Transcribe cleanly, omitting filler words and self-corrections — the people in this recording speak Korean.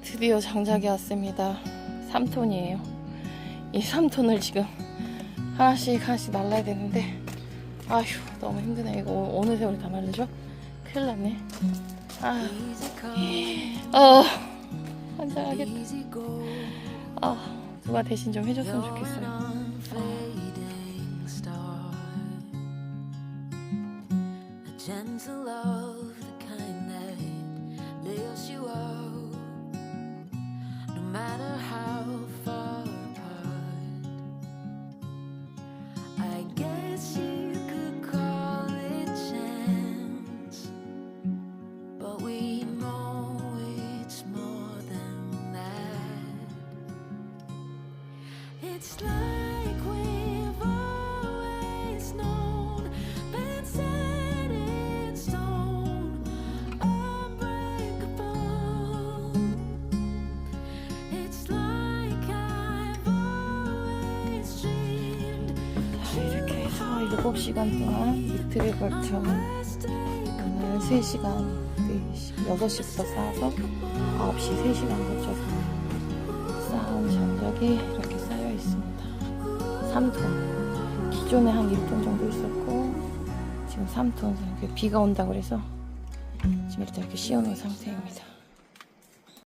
드디어 장작이 왔습니다. 3톤이에요. 이 3톤을 지금 하나씩 날라야 되는데 아휴 너무 힘드네. 이거 어느 세월에 다 말르죠? 큰일 났네. 환장하겠다. 누가 대신 좀 해줬으면 좋겠어요. It's like we've always known, been set in stone, unbreakable. It's like I've always dreamed. 자, 이렇게 해서 7시간 동안 이틀에 걸쳐 오늘 3시간 6시부터 쌓아서 9시 3시간 거쳐서 쌓은 장작이 이렇게 쌓여 있습니다. 3톤. 기존에 한 1톤 정도 있었고 지금 3톤. 비가 온다고 그래서 지금 일단 이렇게 씌워놓은 상태입니다.